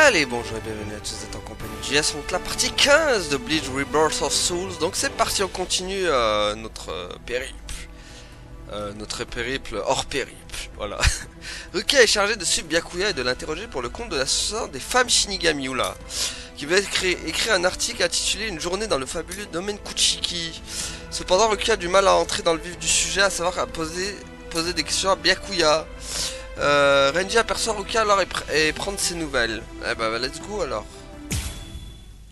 Allez, bonjour et bienvenue à tous, vous êtes en compagnie de JS, on est la partie 15 de Bleach Rebirth of Souls. Donc c'est parti, on continue notre périple. Notre périple hors périple, voilà. Rukia est chargé de suivre Byakuya et de l'interroger pour le compte de l'association des femmes Shinigami, oula, qui veut écrire un article intitulé Une journée dans le fabuleux domaine Kuchiki. Cependant, Rukia a du mal à entrer dans le vif du sujet, à savoir à poser des questions à Byakuya. Renji aperçoit Rukia alors et prend de ses nouvelles. Eh bah let's go alors.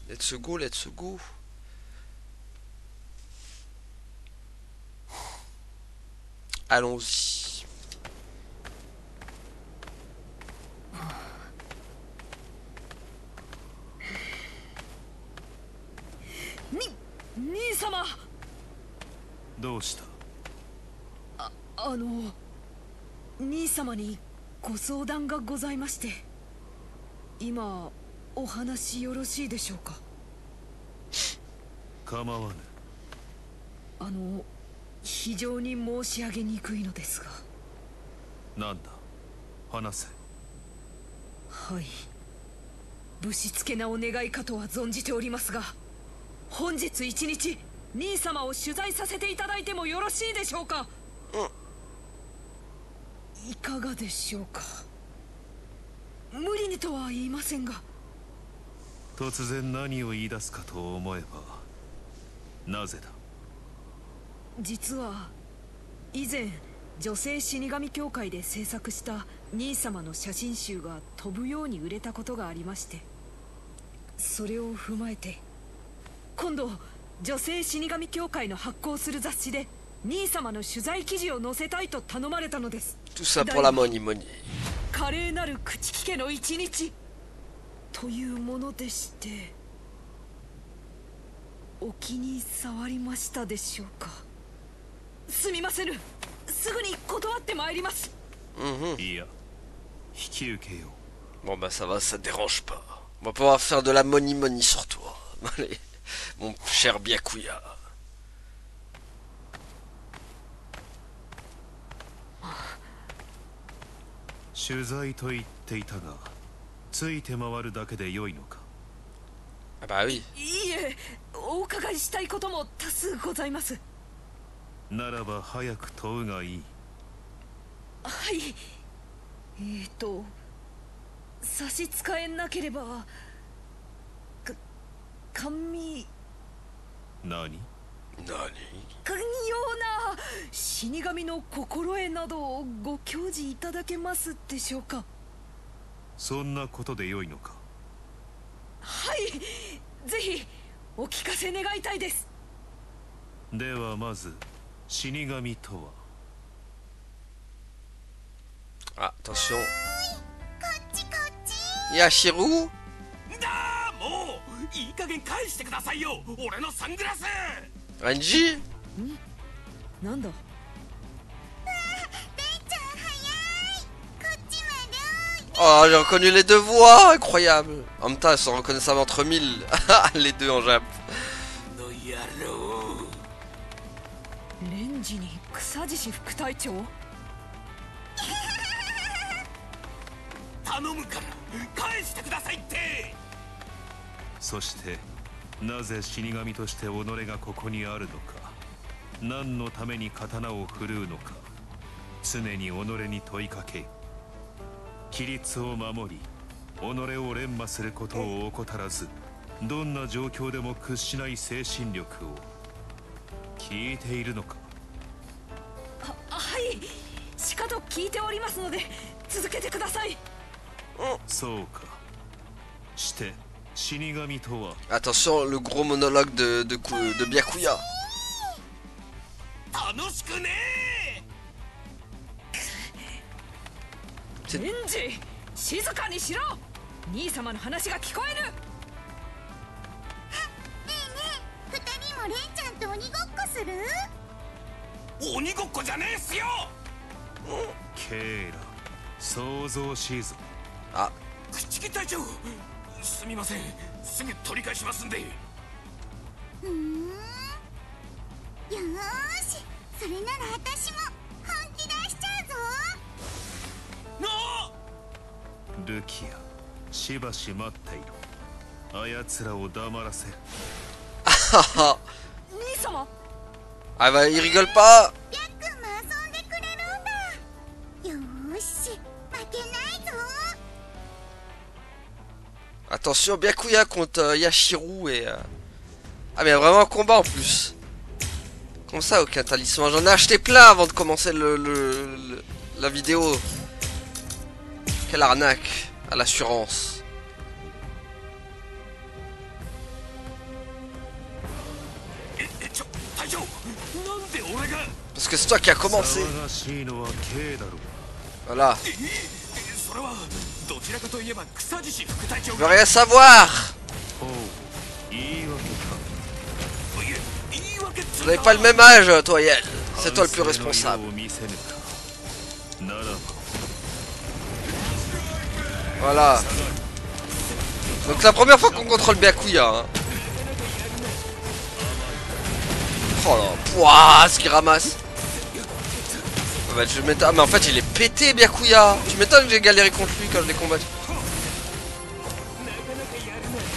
Let's go, let's go. Allons-y. Ni-sama! どうした？兄様にご相談がございまして、今お話よろしいでしょうか？構わぬ。非常に申し上げにくいのですが。なんだ？話せ。はい、ぶしつけなお願いかとは存じておりますが、本日一日兄様を取材させていただいてもよろしいでしょうか？いかがでしょうか。無理にとは言いませんが。突然何を言い出すかと思えばなぜだ？実は以前女性死神協会で制作した兄様の写真集が飛ぶように売れたことがありまして、それを踏まえて今度女性死神協会の発行する雑誌で兄様の取材記事を載せたいと頼まれたのです。Tout ça pour la money money. 華麗なる朽木家の一日というものでして、お気に障りましたでしょうか？すみませぬ、すぐに断ってまいります。いや、引き受けよう。 Bon bah ça va, ça te dérange pas. On va pouvoir faire de la money money sur toi. Allez, mon cher Byakuya. 取材と言っていたが、ついて回るだけで良いのか？ Ah bah oui. いいえ、お伺いしたいことも多数ございます。ならば早く問うがいい。はい。差し支えなければ、神何？何？かような死神の心得などをご教示いただけますでしょうか？そんなことで良いのか？はい、ぜひお聞かせ願いたいです。ではまず死神とは？ Ah, attention. Yashiru? だー、もういい加減返してくださいよ、俺のサングラス。 Renji? なんだ？ Oh, j'ai reconnu les deux voix, incroyable. En même temps, elles sont reconnaissables entre mille. Les deux en Jap. の野郎。レンジに草獅子副隊長？頼むから返してくださいって。そしてなぜ死神として己がここにあるのか、何のために刀を振るうのか、常に己に問いかけ、規律を守り己を錬磨することを怠らず、どんな状況でも屈しない精神力を聞いているのか？はい、しかと聞いておりますので続けてください。そうか。して死神とは？ Attention, le gros monologue de Byakuya. 楽しくねレンジ、静かにしろ。兄様の話が聞こえる。ねえねえ、二人もレンちゃんと鬼ごっこする？え。鬼ごっこじゃねえっすよ。ケイラ、想像しいぞ。あ、朽木隊長、すみません、すぐ取り返しますんで。よーし、それなら私も本気出しちゃうぞ。なあ。ルキア、しばし待っていろ。あやつらを黙らせる。Ah, 兄様 bah, il rigole pas. ビャッくんも遊んでくれるんだ。よーし、負けないぞ。 Attention, Byakuya contre Yashiro et... Ah mais il y a vraiment un combat en plus. Comme ça, aucun talisman. J'en ai acheté plein avant de commencer la vidéo. Quelle arnaque à l'assurance. Parce que c'est toi qui as commencé. 騒がしいのは K だろう。 Voilà. それはどちらかといえば草地氏副隊長 Je veux rien savoir. ほう、言い訳か。言い訳っつ Vous n'avez pas le même âge, toi, Yael. C'est toi le plus responsable. 反省の色を見せぬか。ならば Voilà. Donc c'est la première fois qu'on contrôle Byakuya. Hein. Oh là, pouah, ce qu'il ramasse. Ah bah, je vais mettre... Ah mais en fait il est pété Byakuya. Tu m'étonnes que j'ai galéré contre lui quand je l'ai combattu.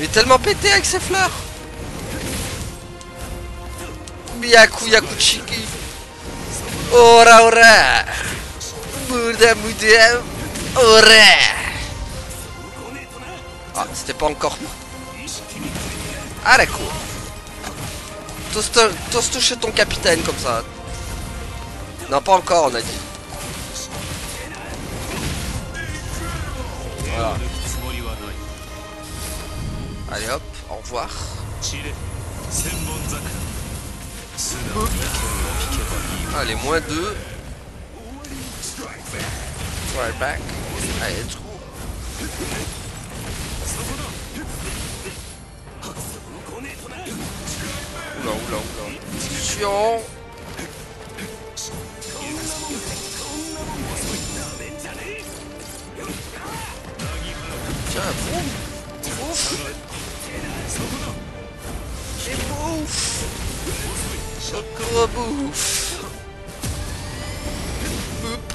Il est tellement pété avec ses fleurs. Byakuya Kuchiki. Ora ora. Muda muda. Ora. Ah, c'était pas encore. Ah d'accord. T'oses toucher ton capitaine comme ça. Non, pas encore, on a dit. Voilà. Allez hop, au revoir. Allez, moins 2. Right back. Allez, let's go. Oula, oula, oula. Attention. Tiens, bouffe. Et bouffe. Encore bouffe. Boop.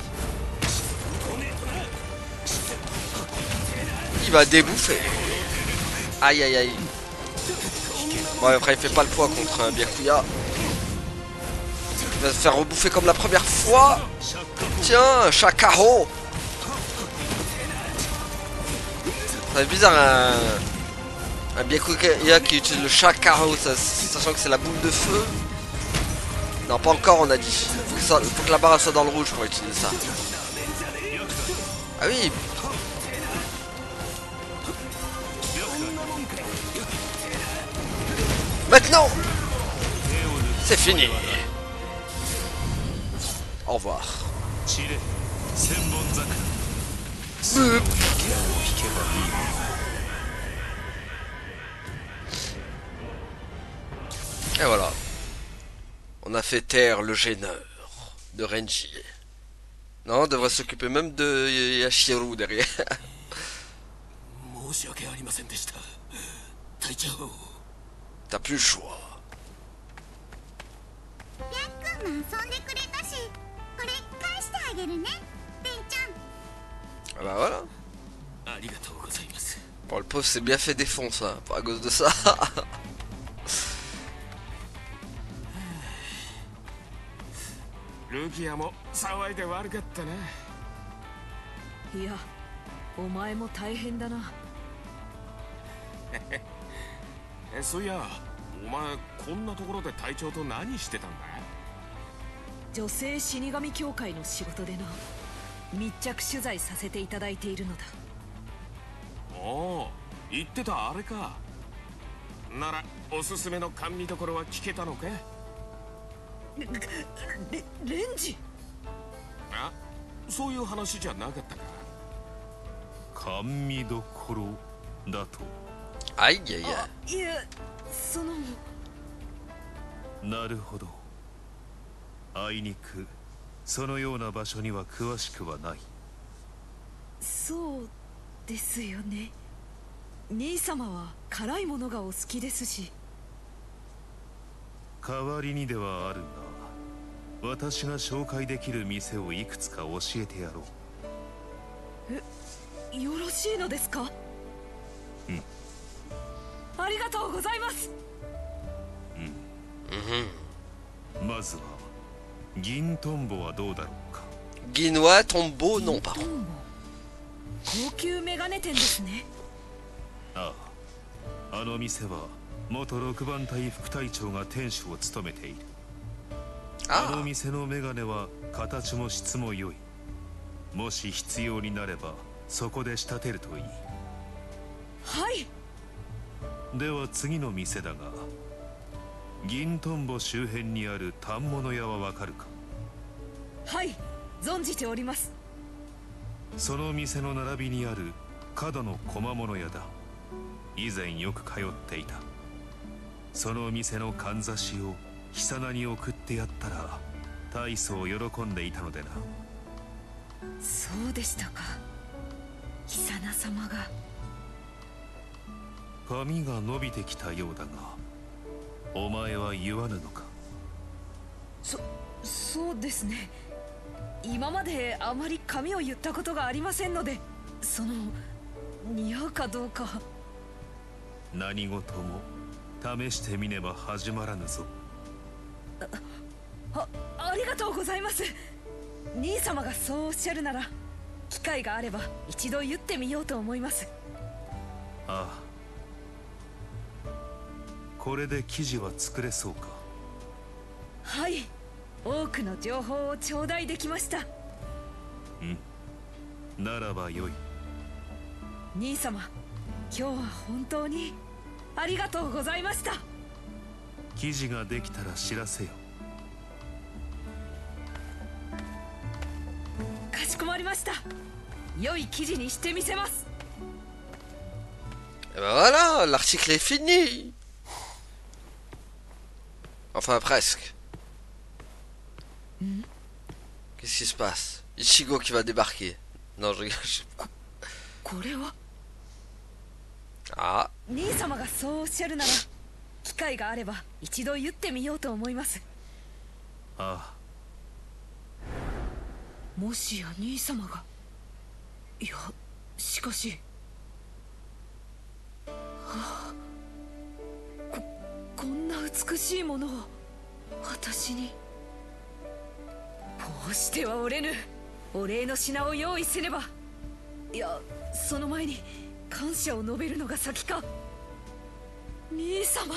Il va débouffer. Aïe aïe aïe. Bon après il fait pas le poids contre un Byakuya. Il va se faire rebouffer comme la première fois. Tiens, un Shakaro. C'est bizarre un Byakuya qui utilise le Shakaro, sachant que c'est la boule de feu. Non pas encore on a dit. Faut que la barre soit dans le rouge pour utiliser ça. Ah oui. Maintenant, c'est fini. Au revoir. Et voilà. On a fait taire le gêneur de Renji. Non, on devrait s'occuper même de Yashiro derrière. T'as plus le choix. ビャッくんも遊んでくれたし、これ返してあげるね、ベンちゃん。 Ah bah voilà. Bon, le pauvre s'est bien fait défoncer hein, à cause de ça. ルキアも騒いで悪かったな。いや、お前も大変だな。そういや、お前こんなところで隊長と何してたんだ？女性死神協会の仕事でな、密着取材させていただいているのだ。おお、言ってたあれか。ならおすすめの甘味どころは聞けたのか？レンジ。あ、そういう話じゃなかったか。甘味どころだと。Aïe aïe aïe. いや、その。なるほど。あいにくそのような場所には詳しくはない。そうですよね。兄様は辛いものがお好きですし。代わりにではあるが、私が紹介できる店をいくつか教えてやろう。よろしいのですか？ありがとうございます。まずは銀トンボはどうだろうか。 Guinois Tombeau, non, pardon. 高級メガネ店ですね。ああ、あの店は元6番隊副隊長が店主を務めている。あの Ah, 店のメガネは形も質も良い。もし必要になればそこで仕立てるといい。はい。では次の店だが、銀トンボ周辺にある反物屋はわかるか。はい、存じております。その店の並びにある角の小物屋だ。以前よく通っていた。その店のかんざしを久名に送ってやったら大層喜んでいたのでな。そうでしたか。久名様が。髪が伸びてきたようだが、お前は言わぬのか。そうですね。今まであまり髪を言ったことがありませんので、似合うかどうか。何事も試してみねば始まらぬぞ。ありがとうございます。兄様がそうおっしゃるなら、機会があれば一度言ってみようと思います。ああ、これで生地は作れそうか。はい、多くの情報を頂戴できました。ならばよい。兄様、今日は本当にありがとうございました。生地ができたら知らせよ。かしこまりました。良い生地にしてみせます。et ben voilà, l'article est fini. Enfin, presque. Qu'est-ce qui se passe? Ichigo qui va débarquer. Non, je rigole. これは Ah, 兄様がそうおっしゃるなら、機会があれば一度言ってみようと思います。あもしや兄様が。いや、しかし、こんな美しいものを私に。こうしてはおれぬ。お礼の品を用意せねば。いや、その前に感謝を述べるのが先か。兄様。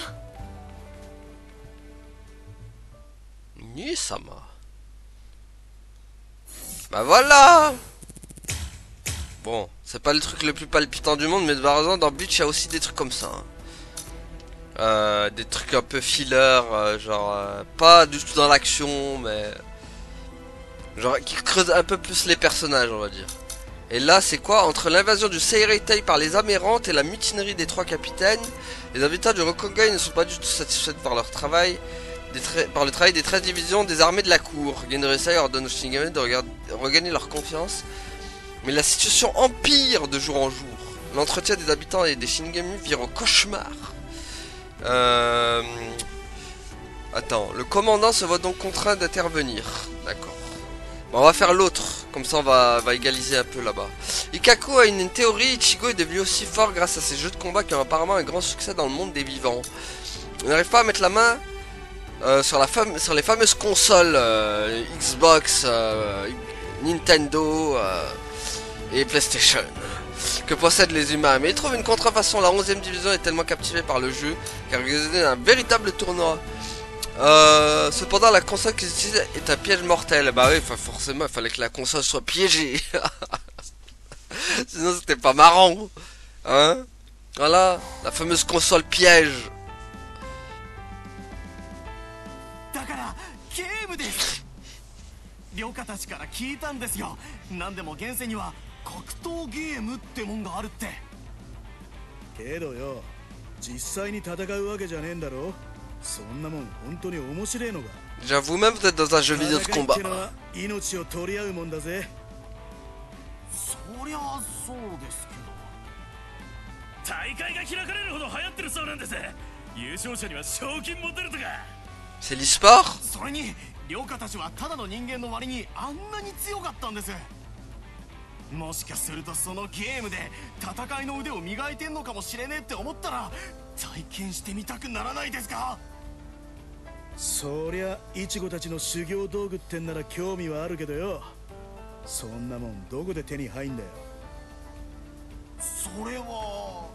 Ni-sama. Bah voilà. Bon, c'est pas le truc le plus palpitant du monde, mais par exemple dans Bleach il y a aussi des trucs comme ça. Des trucs un peu filler, pas du tout dans l'action, mais genre qui creusent un peu plus les personnages, on va dire. Et là, c'est quoi? Entre l'invasion du Seireitai par les amérantes et la mutinerie des 3 capitaines, les habitants du Rokugan ne sont pas du tout satisfaits par leur travail, par le travail des 13 divisions des armées de la cour. Gendorei ordonne aux Shinigami de regagner leur confiance, mais la situation empire de jour en jour. L'entretien des habitants et des Shinigami vire au cauchemar. Attends, le commandant se voit donc contraint d'intervenir. D'accord. Bon, on va faire l'autre, comme ça on va égaliser un peu là-bas. Ikako a une théorie, Ichigo est devenu aussi fort grâce à ses jeux de combat qui ont apparemment un grand succès dans le monde des vivants. On n'arrive pas à mettre la main sur les fameuses consoles Xbox, Nintendo et PlayStation que possèdent les humains, mais il trouve une contrefaçon. La 11ème division est tellement captivée par le jeu qu'elle organise un véritable tournoi. Cependant, la console qu'ils utilisent est un piège mortel. Bah oui, forcément, il fallait que la console soit piégée. Sinon, c'était pas marrant. Hein? Voilà, la fameuse console piège. 涼香たちから聞いたんですよ。何でも現世には格闘ゲームってもんがあるって。けどよ、実際に戦うわけじゃねえんだろ。そんなもん本当に面白いのか。J'avoue même peut-être dans un jeu vidéo de combat. 命を取り合うもんだぜ。そりゃそうですけど。大会が開かれるほど流行ってるそうなんです。優勝者には賞金も出るとか。C'est l'e-sport? それに涼香たちはただの人間の割にあんなに強かったんです。もしかするとそのゲームで戦いの腕を磨いてんのかもしれねえって思ったら体験してみたくならないですか？そりゃイチゴたちの修行道具ってんなら興味はあるけどよ、そんなもんどこで手に入んだよ。それは。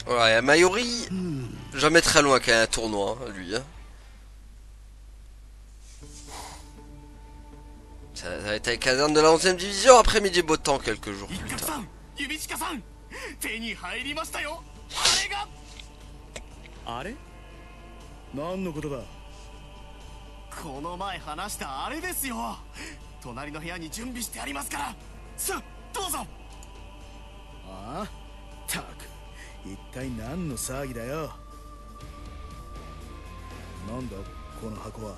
Ouais, Mayuri, jamais très loin qu'à un tournoi, hein, lui. Hein. Ça va être la caserne de la 11e division après-midi beau temps quelques jours plus tard. 指近さん、手に入りましたよ。あれ何のことだ？この前話したあれですよ。隣の部屋に準備してありますから。さあどうぞ。ああ、たく一体何の騒ぎだよ。なんだこの箱は。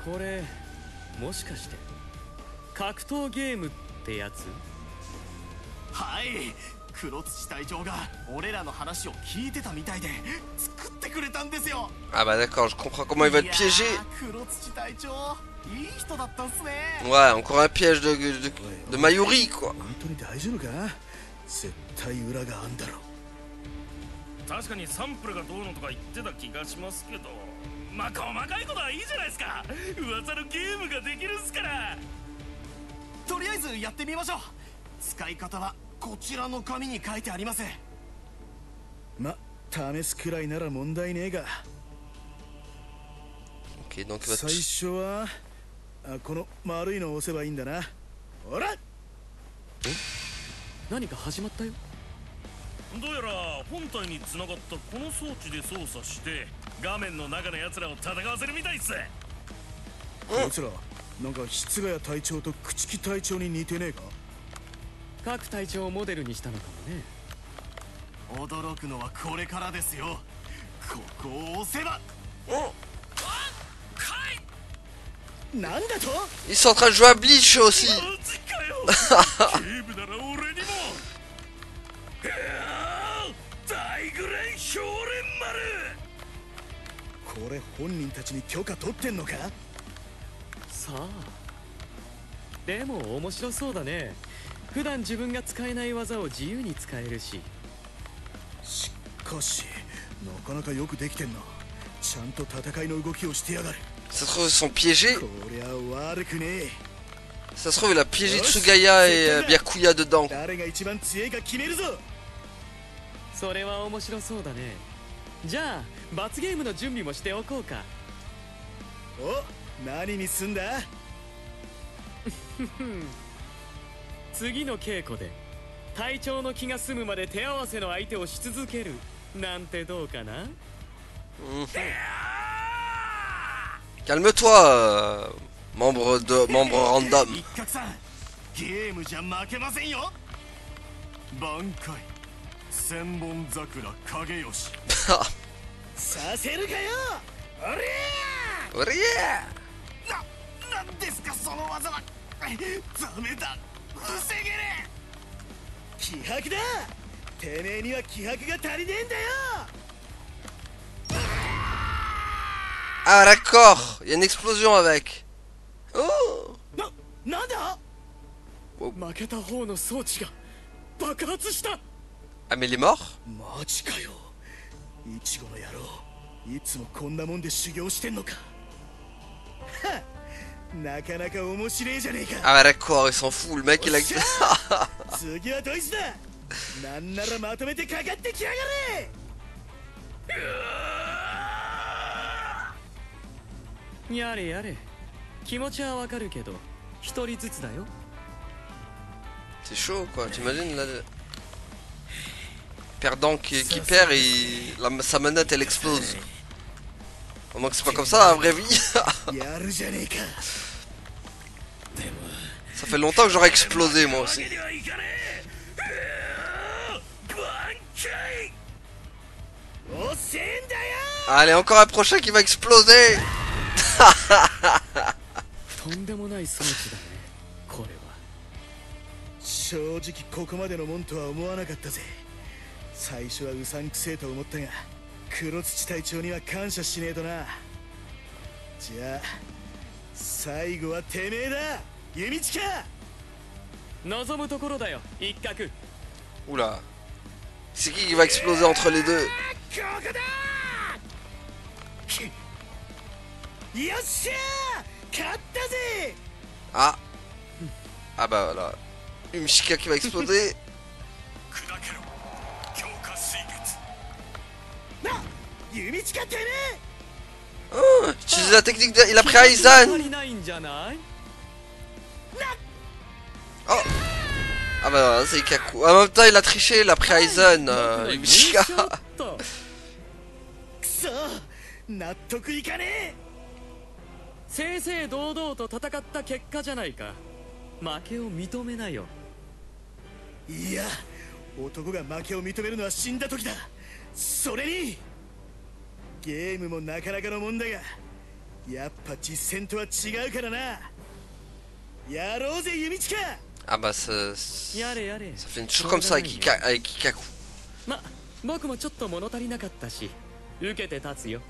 これもしかして格闘ゲームってやつ？はい、黒土隊長が俺らの話を聞いてたみたいで作ってくれたんですよ。 Ah bah d'accord, je comprends comment il va être piégé. 黒土隊長いい人だったんすね。 Ouais, encore un piège de Mayuri quoi. 本当に大丈夫か？絶対裏があんだろ。確かにサンプルがどうのとか言ってた気がしますけど、まあ細かいことはいいじゃないですか。噂のゲームができるんすから。とりあえずやってみましょう。使い方はこちらの紙に書いてあります。ま、試すくらいなら問題ねえが。 Ok, donc 最初はこの丸いのを押せばいいんだな。ほら。何か始まったよ。どうやら本体に繋がったこの装置で操作して画面の中の奴らを戦わせるみたいっす。こいつらなんか室ヶ谷隊長と朽木隊長に似てねえか？各隊長をモデルにしたのかもね。驚くのはこれからですよ。ここを押せば。なんだと？ Ils sont en train de jouer à Bleach aussi. マジかよ。ゲームなら俺にも。大グレン少年丸。これ本人たちに許可取ってんのか？さあ、でも面白そうだね。普段自分が使えない技を自由に使えるし。しかしなかなかよくできてんな。ちゃんと戦いの動きをしてやがる。 Ça se trouve, ils sont piégés. こりゃ悪くねえ。 Ça se trouve, il a piégé Tsugaya et Byakuya dedans. 誰が一番強いか決めるぞ。それは面白そうだね。じゃあ罰ゲームの準備もしておこうか。お、何にすんだ？次の稽古で隊長の気が済むまで手合わせの相手をし続けるなんてどうかな？ Calme-toi, membre random. 一角さん、ゲームじゃ負けませんよ。挽回千本桜影吉。させるかよ。おりゃ Oria! なんですかその技は。ダメだ、防げねえ。気迫だ。てめえには気迫が足りねえんだよ。 Ah d'accord, il y a une explosion avec. Oh! なんだ？負けた方の装置が爆発した。 Ah mais il est mort? マジかよ。イチゴの野郎、いつもこんなもんで修行してんのか。はっ、なかなか面白いじゃねえか。 Ah d'accord, il s'en fout, le mec il a... 次はドイツだ。なんならまとめてかかってきやがれ。やれやれ、気持ちはわかるけど一人ずつだよ。 C'est chaud quoi, t'imagines là... Perdant qui perd et sa manette elle explose. Pendant que c'est pas comme ça, la vraie vie. やるじゃねえか。 Ça fait longtemps que j'aurais explosé moi aussi. Allez, encore un prochain qui va exploser. とんでもない装置だね、これは。正直ここまでのもんとは思わなかったぜ。最初はうさんくせえと思ったが、黒土隊長には感謝しねえとな。じゃあ最後はてめえだ、弓地か。望むところだよ一角。 Oula. C'est qui va exploser entre les deux? ここだ。よっしゃー、勝ったぜ。 Ah. Ah bah voilà. Umshika qui va exploser. 砕けろ強化水月。な、弓地かてめえ。 Oh, utilise la technique de... Il a pris Aizen. 足りないんじゃない？ Oh. Ah bah voilà, c'est Ikaku. En même temps, il a triché, il a pris Aizen. Umshika. ちょっとくそ、納得いかねえ。正々堂々と戦った結果じゃないか。負けを認めなよ。いや、男が負けを認めるのは死んだ時だ。それにゲームもなかなかのもんだが、やっぱ実戦とは違うからな。やろうぜ弓地か。 Ah bah ça... やれやれ。 Ça fait toujours comme ça avec Ikaku. ま、僕もちょっと物足りなかったし、受けて立つよ。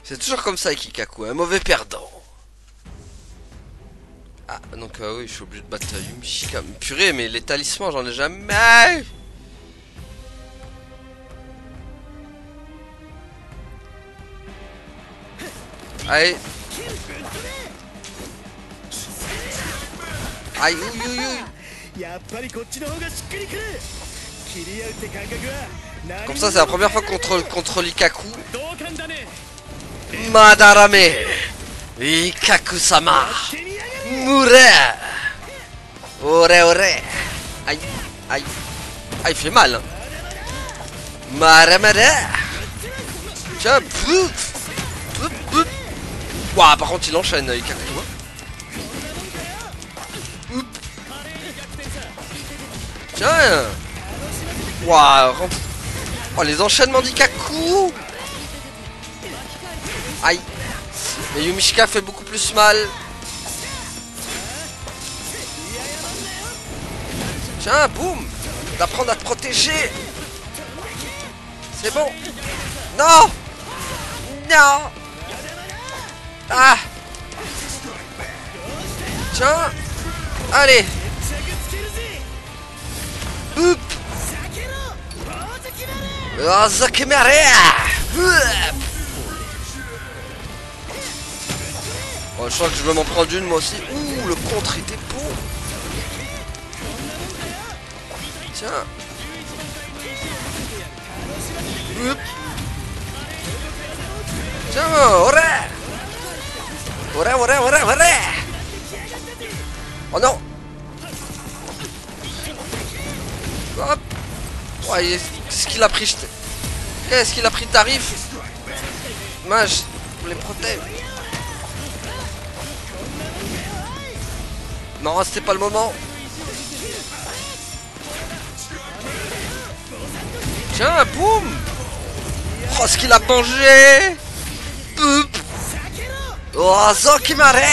C'est toujours comme ça avec Ikaku, un mauvais perdant. Ah, donc oui, je suis obligé de battre Umshika. Purée, mais les talismans, j'en ai jamais. Allez. Aïe, ouïe, ouïe, ouïe. やっぱりこっちの方がしっくりくる。切り合うって感覚は何も Comme ça, c'est la première fois qu'on contrôle Ikaku. 同感だね。 Madarame Ikaku-sama Mure Ore ore. Aïe, aïe. Ah, il fait mal hein. Mare mare. Tiens, pouf. Pouf, pouf. Ouah, par contre il enchaîne Ikaku hein. Oup. Tiens. Ouah, oh les enchaînements d'Ikaku. Aïe. Mais Yumishika fait beaucoup plus mal. Tiens, boum. D'apprendre à te protéger. C'est bon. Non. Non. Ah. Tiens. Allez. Oup. Oh, Zakemare. Oh, je crois que je vais m'en prendre une moi aussi. Ouh, le contre était beau. Tiens. Oup. Tiens, oré. Oré, oré, oré, oré. Oh non. Hop. Ouais, qu'est-ce qu'il a pris? Qu'est-ce qu'il a pris de tarif? Mage, pour les protège. Non, c'était pas le moment. Tiens, boum. Oh, ce qu'il a mangé. Boum. Oh, Zakimare.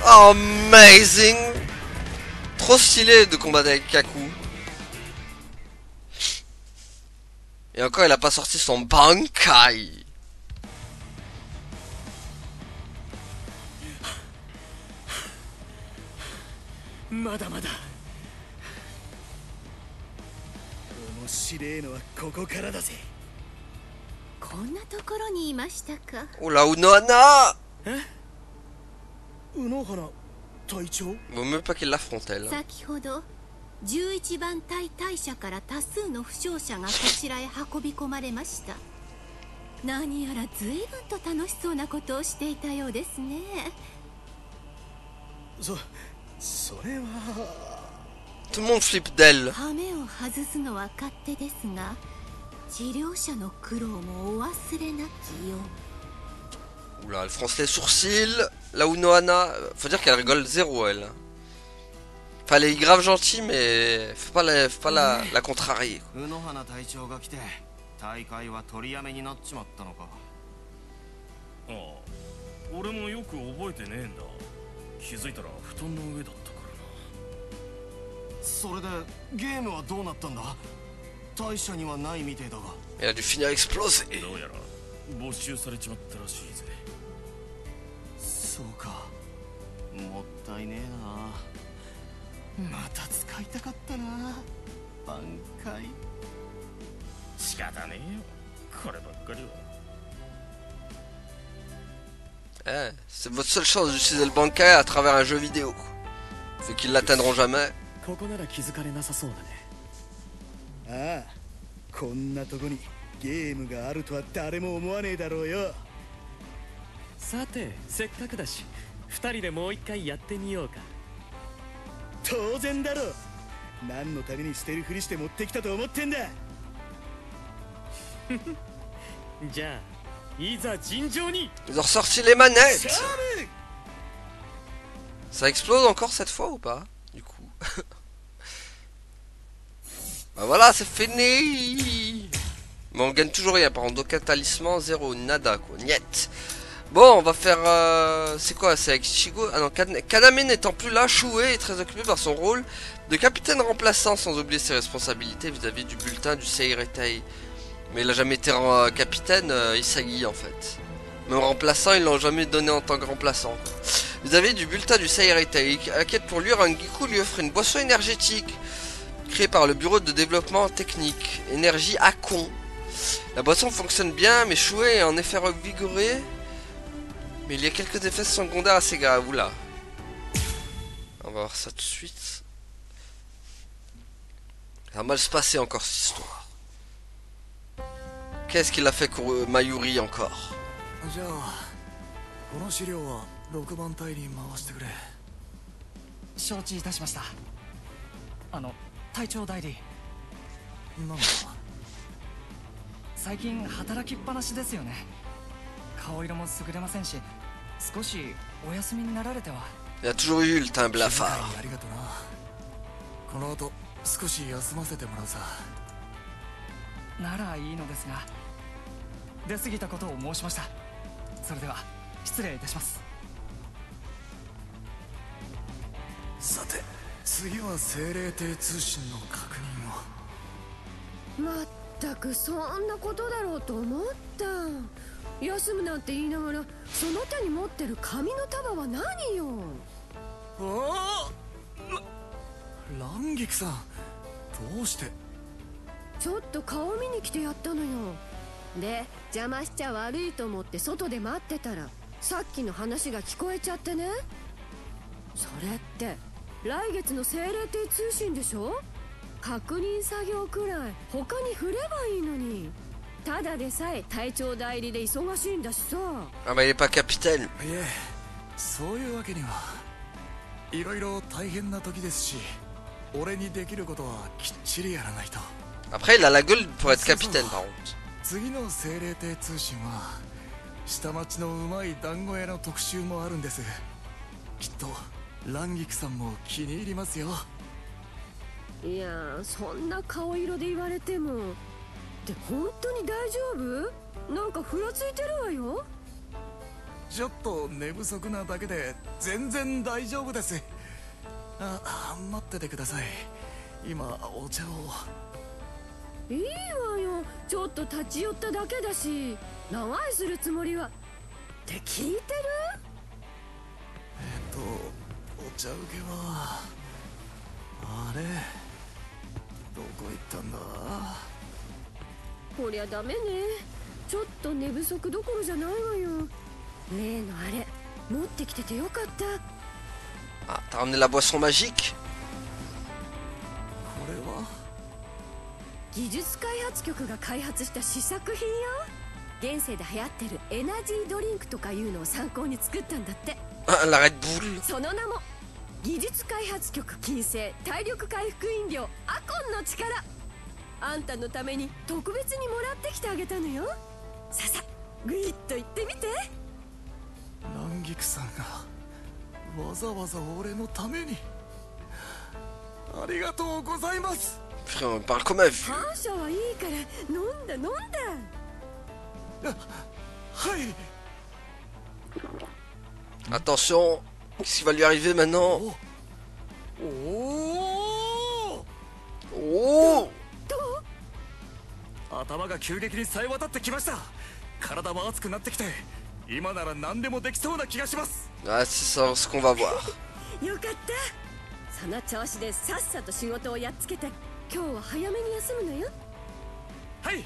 Oh, amazing. Trop stylé de combattre avec Kaku. Et encore, il a pas sorti son Bankai. Mada mada. 面白いのはここからだぜ。こんなところにいましたか。 Oula, Unohana. 宇野花隊長。 Vaut mieux pas qu'il l'affronte elle. 先ほど11番隊隊舎から多数の負傷者がこちらへ運び込まれました。何やら随分と楽しそうなことをしていたようですね。それは Tout le monde flippe d'elle. 羽目を外すのは勝手ですが、治療者の苦労もお忘れなきよう。 Oula, elle fronce les sourcils. La Unohana, faut dire qu'elle rigole zéro elle. Enfin, elle est grave gentille, mais faut pas la contrarier. 宇野花隊長が来て大会は取りやめになっちまったのか。ああ、俺もよく覚えてねえんだ。気づいたら布団の上だったからな。それでゲームはどうなったんだ。大社にはないみてえだが。 Elle a dû finir exploser. どうやら没収されちまったらしいぜ。りねえな。また使いたかったな、挽回。仕方ねえよ、こればっかりは。C'est votre seule chance d'utiliser le bankai à travers un jeu vidéo. Vu qu'ils l'atteindront jamais. ここなら気づかれなさそうだね。ああ、こんなとこにゲームがあるとは誰も思わねえだろうよ。さてせっかくだし2人でもう一回やってみようか。当然だろ。何のために捨てるふりして持ってきたと思ってんだ。じゃあいざ尋常に。 Ils ont ressorti les manettes. Ça explose encore cette fois ou pas? Du coup. Bah voilà, c'est fini. Mais on gagne toujours rien. Par contre, aucun talisman, zéro, nada quoi. Niet. Bon, on va faire... c'est quoi? C'est avec Shigo? Ah non, Kaname n'étant plus là, Shue est très occupé par son rôle de capitaine remplaçant, sans oublier ses responsabilités vis-à-vis du bulletin du Seiretei. Mais il a jamais été capitaine, Isagi en fait. Même remplaçant, ils l'ont jamais donné en tant que remplaçant. Vis-à-vis du bulletin du Seiretei, inquiète pour lui, Rangiku lui offre une boisson énergétique créée par le bureau de développement technique, Énergie Akon. La boisson fonctionne bien, mais Shue est en effet revigoré. Mais il y a quelques effets secondaires assez graves. Oula. On va voir ça tout de suite. Ça va mal se passer encore cette histoire. Qu'est-ce qu'il a fait Mayuri encore? じゃあこの資料は6番隊に回してくれ。承知いたしました。隊長代理。なんだ。最近働きっぱなしですよね。顔色も優れませんし、少しお休みになられては。Il a toujours eu le teint blafard. ありがとな。この後少し休ませてもらうさ。ならいいのですが、出過ぎたことを申しました。それでは失礼いたします。さて次は精霊帝通信の確認を。まったくそんなことだろうと思った。休むなんて言いながらその手に持ってる紙の束は何よ。ああ、ランギクさんどうして。ちょっと顔見に来てやったのよ。で邪魔しちゃ悪いと思って外で待ってたらさっきの話が聞こえちゃってね。それって来月の精霊帝通信でしょ。確認作業くらい他に振ればいいのに。ただでさえ隊長代理で忙しいんだしさ。Ah bah il est pas capitaine. いえ、そういうわけにはいろいろ大変な時ですし、俺にできることはきっちりやらないと。 Après il a la gueule pour être capitaine par contre. 次の精霊帝通信は下町のうまい団子屋の特集もあるんです。きっとランギクさんも気に入りますよ。いやそんな顔色で言われても。って本当に大丈夫？なんかふらついてるわよ。ちょっと寝不足なだけで全然大丈夫です。あ、待っててください。今お茶を。いいわよ、ちょっと立ち寄っただけだし。長居するつもりはって聞いてる？お茶受けはあれどこ行ったんだ。こりゃダメね。ちょっと寝不足どころじゃないわよ。例のあれ持ってきててよかった。Ah, t'as ramené la boisson magique? これは技術開発局が開発した試作品よ。現世で流行ってるエナジードリンクとかいうのを参考に作ったんだって。Ah, la Red Bull. その名も技術開発局金星体力回復飲料アコンの力。あんたのために特別にもらってきてあげたのよ。ささグイッと言ってみて。ランギクさんがわざわざ俺のために。ありがとうございます。 Putain, on parle comme un vieux. 感謝はいいから飲んだ飲んだ。はい。 Attention, qu'est-ce qui va lui arriver maintenant? Oh! 頭が急激に冴え渡ってきました。体も熱くなってきて今なら何でもできそうな気がします。 Ah, c'est ça ce qu'on va voir. よかったその調子でさっさと仕事をやっつけて今日は早めに休むのよはい、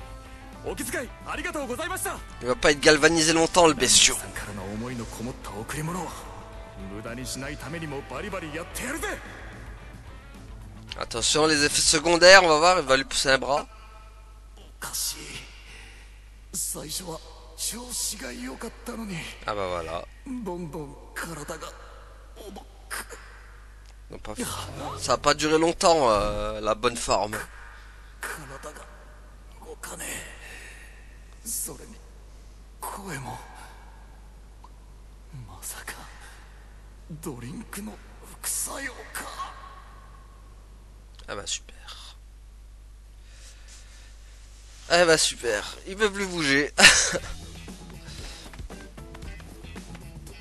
お気遣いありがとうございました。 Il va pas être galvanisé longtemps le bestiau. さんからの思いのこもった贈り物を無駄にしないためにもバリバリやってやるぜ。 Attention les effets secondaires, on va voir, il va lui pousser un bras. おかしい。最初は調子が良かったのに。 Ah bah voilà. どんどん体が重く。 Non, pas... Ça va pas durer longtemps la bonne forme. 体が動かねえ。それに声もまさかドリンクの副作用か。 Ah bah super. Ah bah super, il peut plus bouger.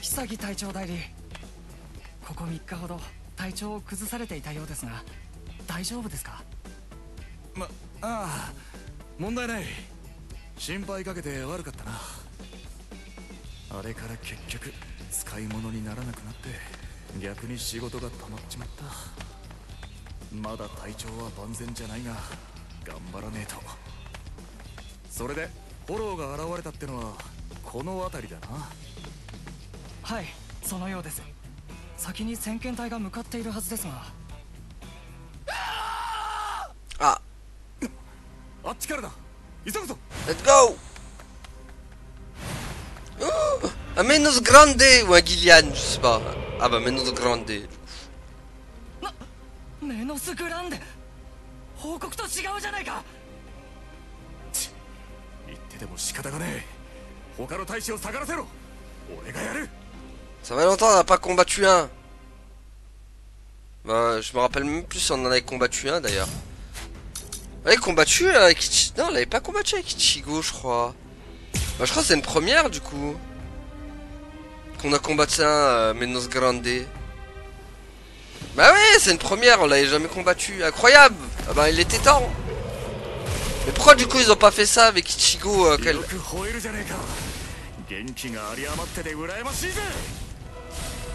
潔隊長代理、ここ3日ほど体調を崩されていたようですが大丈夫ですか？ああ、問題ない。心配かけて悪かったな。あれから結局使い物にならなくなって逆に仕事が溜まっちまった。まだ体調は万全じゃないが頑張らねえと。それでフォローが現れたってのはこの辺りだな。はい、そのようです。先に先遣隊が向かっているはずですが。Ah, あっちからだ。急ぐぞ。 let's go. Oh, un Menos Grande ou un Gillian, je sais pas. Ah bah Menos Grande. メノスグランデ、報告と違うじゃないか。言ってでも仕方がねえ。他の大使を下がらせろ。俺がやる。 Ça fait longtemps on n'a pas combattu un. Bah, je me rappelle même plus si on en avait combattu un d'ailleurs. On avait combattu avec Ichigo. Non, on l'avait pas combattu avec Ichigo, je crois. Bah, je crois que c'est une première du coup. Qu'on a combattu un Menos Grande. Bah ouais, c'est une première, on l'avait jamais combattu. Incroyable. Ah bah, il était temps. Mais pourquoi du coup ils ont pas fait ça avec Ichigo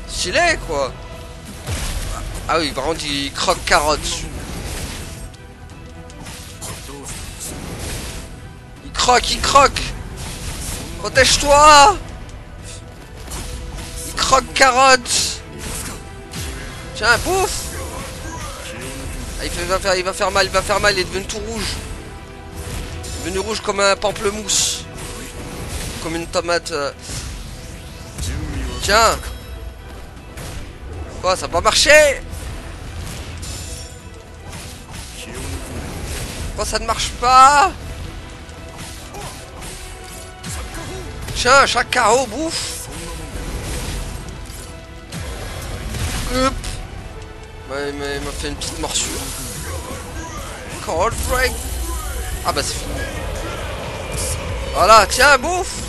Stylé quoi. Ah oui, par contre il croque carotte. Il croque. Protège-toi. Il croque carotte. Tiens, bouffe. Ah, il va faire mal, il est devenu tout rouge. Il est devenu rouge comme un pamplemousse. Comme une tomate. Tiens. Quoi, ça va pas marcher? Pourquoi ça ne marche pas? Tiens, chaque carreau, bouffe. Hop. Ouais, il m'a fait une petite morsure. Cold break. Ah bah c'est fini. Voilà, tiens, bouffe.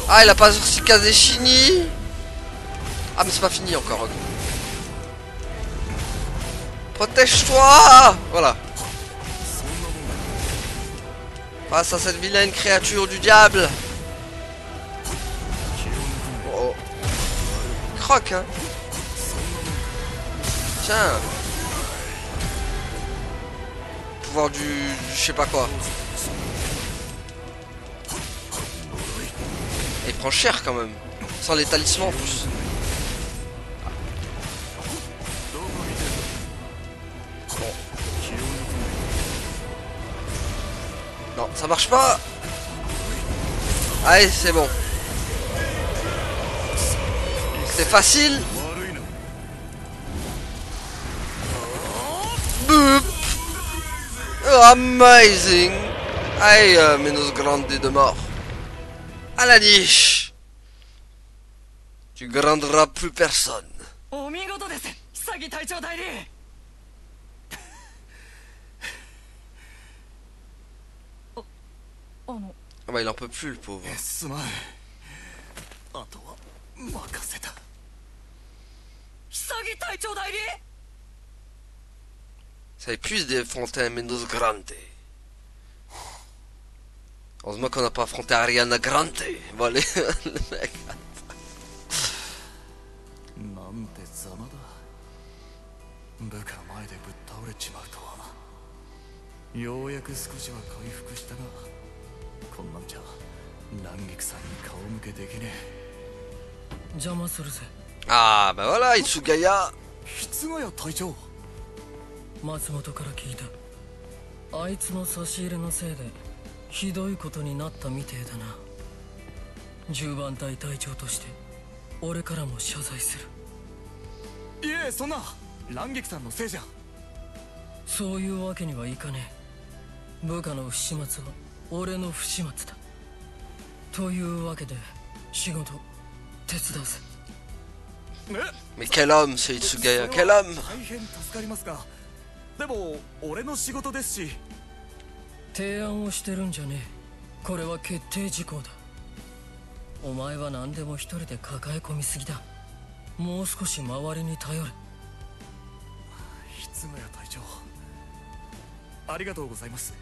Ah, il a pas sorti Kazeshini. Ah, mais c'est pas fini encore. Protège-toi. Voilà. Face à cette vilaine créature du diable. Oh. Il croque, hein. Tiens. Pouvoir du je sais pas quoi. Et il prend cher quand même. Sans les talismans en plus. Bon. Non, ça marche pas. Allez, c'est bon. C'est facile. Boop. Oh, amazing. Allez, Menos Grande de mort. À la niche. Tu granderas plus personne. Ah bah il en peut plus le pauvre. Ça épuise d'affronter un Menos Grande. Heureusement qu'on n'a pas affronté Ariana Grande. Bon allez, le mec. 部下前でぶっ倒れちまうとは。ようやく少しは回復したが、こんなんじゃ南菊さんに顔向けできねえ。邪魔するぜ。 Ah bah voilà, Itsugaya. 室ヶ谷隊長。松本から聞いた。あいつの差し入れのせいでひどいことになったみてえだな。10番隊隊長として俺からも謝罪する。いえ、そんな蘭菊さんのせいじゃ。そういうわけにはいかねえ。部下の不始末は俺の不始末だ。というわけで仕事手伝うぜ。Mais quel homme, ce Itsugaya, quel homme. 大変助かりますが、でも俺の仕事ですし。提案をしてるんじゃねえ。これは決定事項だ。お前は何でも一人で抱え込みすぎだ。もう少し周りに頼れ。室ヶ谷隊長、ありがとうございます。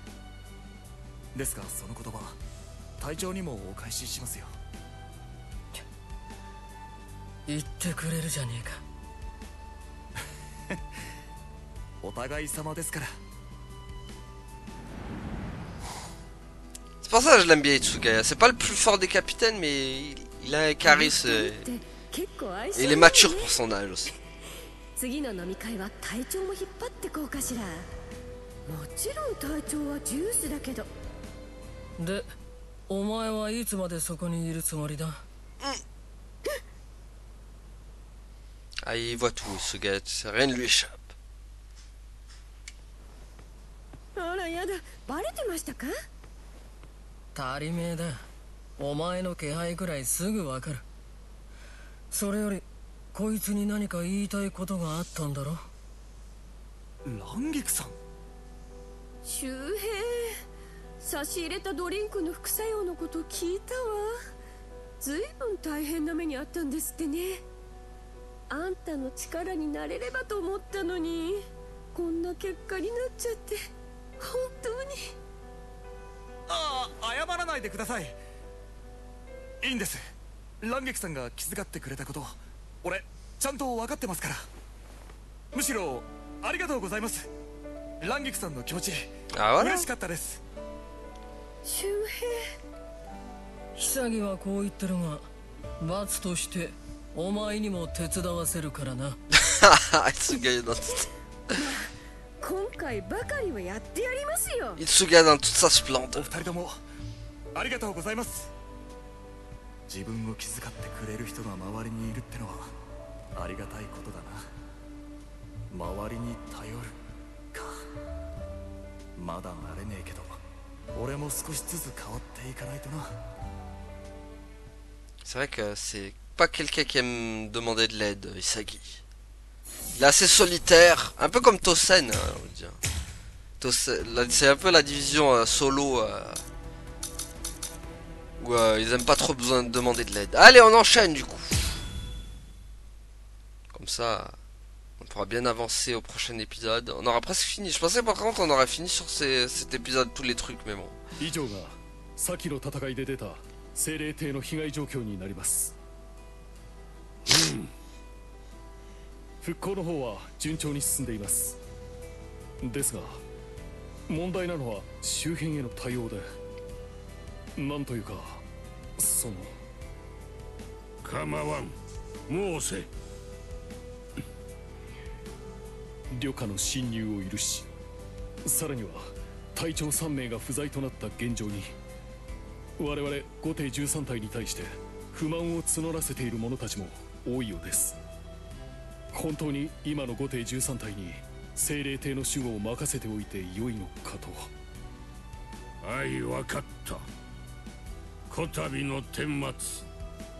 ですがその言葉、隊長にもお返ししますよ。言ってくれるじゃねえか。お互い様ですから。C'est pour ça que je l'aime bien Itsugaya. C'est pas le plus fort des capitaines, mais il a un charisme et il est mature pour son âge aussi. 次の飲み会は隊長も引っ張ってこうかしら。もちろん隊長はジュースだけど。で、お前はいつまでそこにいるつもりだ？Ah, il voit tout, Itsugaya, rien ne lui échappe. あらやだ、バレてましたか？足りめえだ。お前の気配くらいすぐわかる。それよりこいつに何か言いたいことがあったんだろ？蘭菊さん。周平、差し入れたドリンクの副作用のこと聞いたわ。ずいぶん大変な目にあったんですってね。あんたの力になれればと思ったのに、こんな結果になっちゃって本当に。ああ、謝らないでください。いいんです。蘭菊さんが気遣ってくれたこと、俺ちゃんと分かってますから。むしろありがとうございます。蘭菊さんの気持ち、嬉しかったです。周平、潔はこう言ってるが、罰としてお前にも手伝わせるからな。Itsugaya dans今回ばかりはやってやりますよ。Itsugaya dans toute sa splendeur. お二人ともありがとうございます。自分を気遣ってくれる人が周りにいるってのはありがたいことだな。周りに頼るか。まだ慣れねえけど、俺も少しずつ変わっていかないとな。 C'est vrai que c'est pas quelqu'un qui aime demander de l'aide, Isagi. Il est assez solitaire, un peu comme Tosen, on va dire. C'est un peu la division solo où ils aiment pas trop besoin de demander de l'aide. Allez, on enchaîne du coup. Comme ça, on pourra bien avancer au prochain épisode. On aura presque fini. Je pensais par contre on aurait fini sur cet épisode, tous les trucs, mais bon. 以上が先の戦いで出た精霊帝の被害状況になります。復興の方は順調に進んでいます。ですが問題なのは周辺への対応で、なんというかその。構わん、申せ。旅客の侵入を許し、さらには隊長3名が不在となった現状に、我々5艇13隊に対して不満を募らせている者たちも多いようです。本当に今の5艇13隊に精霊帝の守護を任せておいてよいのかと。はい、分かった。こたびの顛末、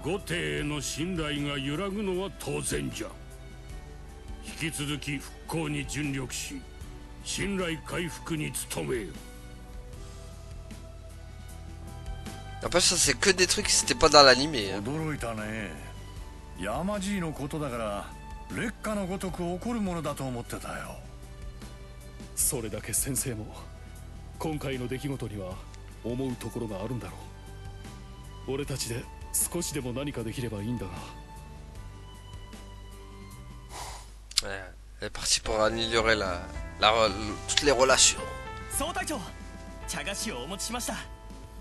5艇への信頼が揺らぐのは当然じゃ。引き続き復興に尽力し、信頼回復に努めよ。Après ça c'est que des trucs qui c'était pas dans l'animé. 驚いたね。ヤマジーのことだから劣化のごとく起こるものだと思ってたよ。それだけ先生も今回の出来事には思うところがあるんだろう。俺たちで少しでも何かできればいいんだが。Elle est partie pour améliorer toutes les relations. 総隊長、茶菓子をお持ちしました。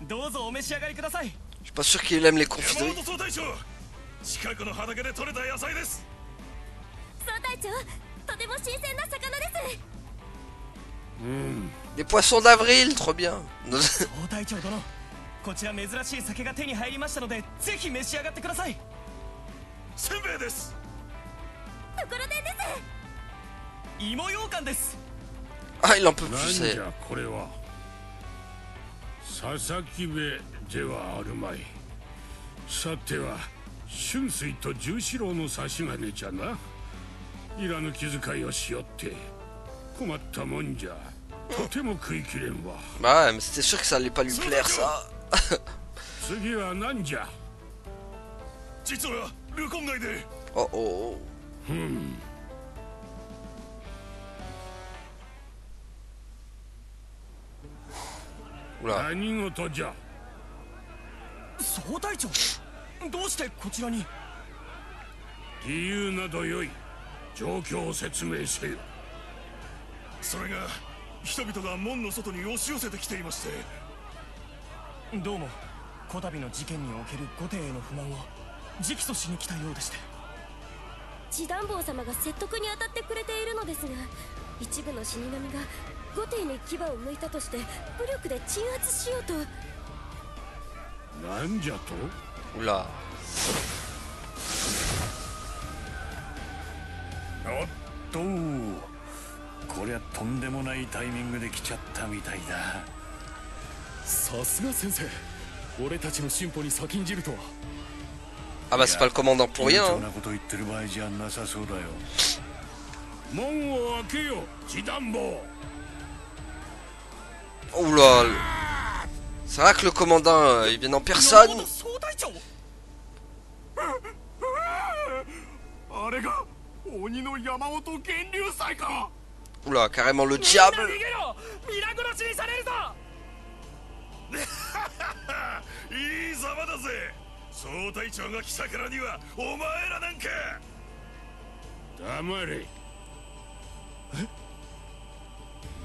どうぞお召し上がりください。 Je suis pas sûr qu'il aime les confiseries. 総隊長、近くの畑で採れた野菜です。総隊長、とても新鮮な魚です。Les poissons d'avril, trop bien. 総隊長殿、こちら珍しい酒が手に入りましたので、ぜひ召し上がってください。せんべいです。ところてんです。芋羊羹です。 Ah, il en peut plus. なんじゃこれは。佐々木部ではあるまい。さては春水と十四郎の差し金じゃな。いらぬ気遣いをしよって困ったもんじゃ。とても食いきれんわ。 Bah ouais, mais c'était sûr que ça allait pas lui plaire ça. 次は何じゃ。実はルコン街で。Oh oh. Oula. 何事じゃ。総隊長、どうしてこちらに。理由などよい。状況を説明せよ。それが人々が門の外に押し寄せてきていまして。どうもこたびの事件における御帝への不満を直訴しに来たようでして。地団坊様が説得に当たってくれているのですが、一部の死神が御帝に牙を向いたとして武力で鎮圧しようと。なんじゃと。 Oula. おっと、こりゃとんでもないタイミングで来ちゃったみたいだ。さすが先生、俺たちの進歩に先んじるとは。 Ah bah c'est pas le commandant pour rien. そんなこと言ってる場合じゃなさそうだよ。門を開けよ、地団坊。 Oula. C'est vrai que le commandant, il vient en personne. 総隊長。あれが鬼の山本源流祭か。 Oula, carrément le diable. 皆殺しにされるぞ。いいざまだぜ。総隊長が来たからにはお前らなんか。黙れ。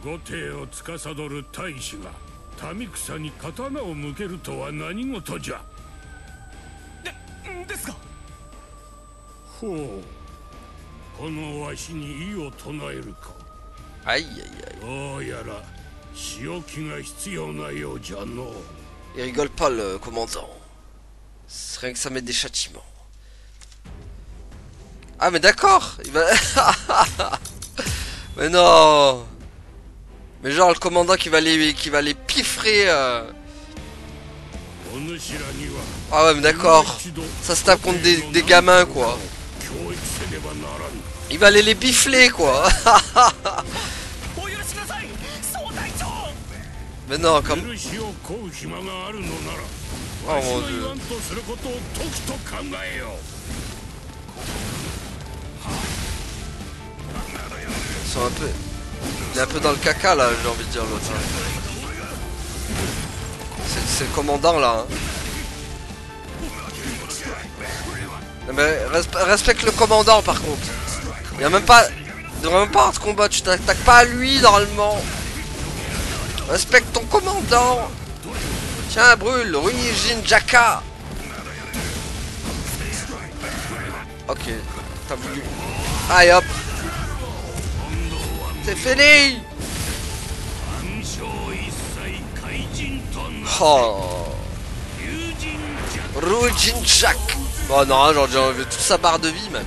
御帝を司る大使が民草に刀を向けるとは何事じゃ。ですが。ほう、このわしに異を唱えるか。Aïe aïe aïe. どうやら仕置きが必要なようじゃの。 Il rigole pas le commandant. C'est rien que ça met des châtiments. Ah mais d'accord, il va... Mais non. Mais genre le commandant qui va les piffrer. Ah ouais mais d'accord. Ça se tape contre des gamins quoi. Il va aller les bifler quoi. Mais non comme... Oh mon dieu. Ils sont un peu... Il est un peu dans le caca là, j'ai envie de dire l'autre. C'est le commandant là. Hein. Non, mais respecte le commandant par contre. Il y a même pas... Il devrait même pas avoir de combat, tu t'attaques pas à lui normalement. Respecte ton commandant. Tiens, brûle, Runijin Jaka. Ok, t'as voulu. Allez hop. C'est fini. Oh. Runijin Jack. Oh non, genre j'ai enlevé toute sa barre de vie même.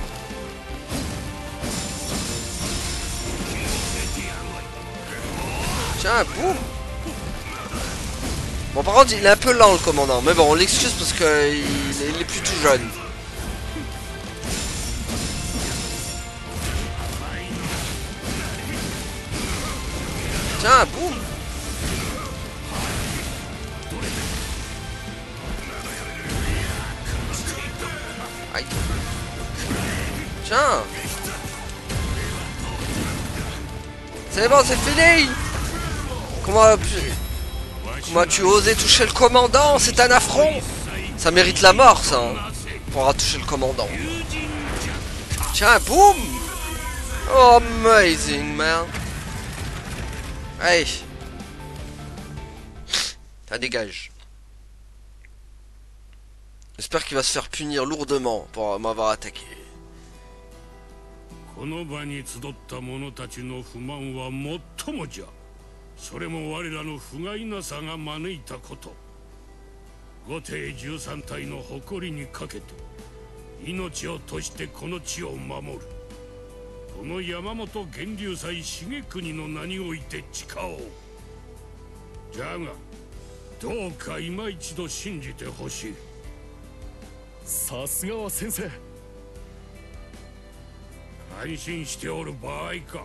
Tiens, boum. Bon par contre il est un peu lent le commandant, mais bon on l'excuse parce qu'il est plus tout jeune. Tiens, boum. Aïe. Tiens. C'est bon, c'est fini. Comment as-tu osé toucher le commandant? C'est un affront. Ça mérite la mort, ça. Hein, pour avoir touché le commandant. Tiens, boum. Oh, amazing, man. Allez. Ça dégage. J'espère qu'il va se faire punir lourdement pour m'avoir attaqué. この場に集った者たちの不満は最もじゃ。それも我らの不甲斐なさが招いたこと。五帝13体の誇りにかけて命を賭してこの地を守る。この山本源流祭重国の名において誓おう。じゃがどうか今一度信じてほしい。さすがは先生。安心しておる場合か。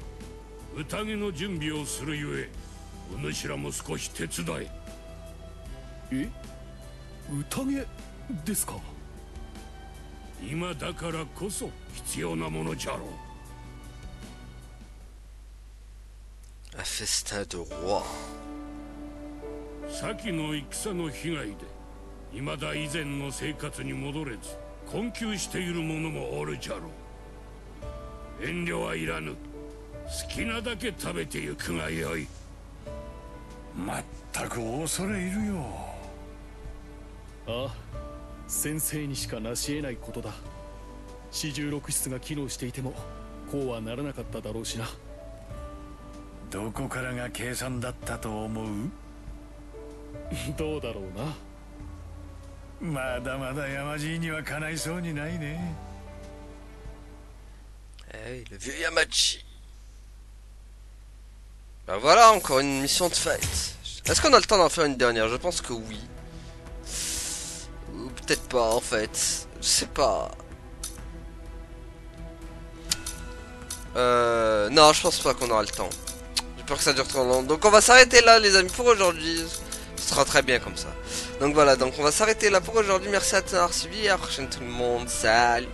宴の準備をするゆえお主らも少し手伝え。宴ですか。今だからこそ必要なものじゃろう。Un festin de roi。先の戦の被害で未だ以前の生活に戻れず困窮している者もおるじゃろう。遠慮はいらぬ。好きなだけ食べてゆくがよい。まったく恐れ入るよ。ああ、先生にしか成し得ないことだ。四十六室が機能していてもこうはならなかっただろうしな。どこからが計算だったと思う？どうだろうな。まだまだ山爺にはかないそうにないね。Eh oui, le vieux Yamachi. Bah voilà, encore une mission de fête. Est-ce qu'on a le temps d'en faire une dernière? Je pense que oui. Ou peut-être pas en fait. Je sais pas. Non, je pense pas qu'on aura le temps. J'ai peur que ça dure trop longtemps. Donc on va s'arrêter là les amis pour aujourd'hui. Ce sera très bien comme ça. Donc voilà, donc on va s'arrêter là pour aujourd'hui. Merci à tous d'avoir suivi. À la prochaine tout le monde. Salut.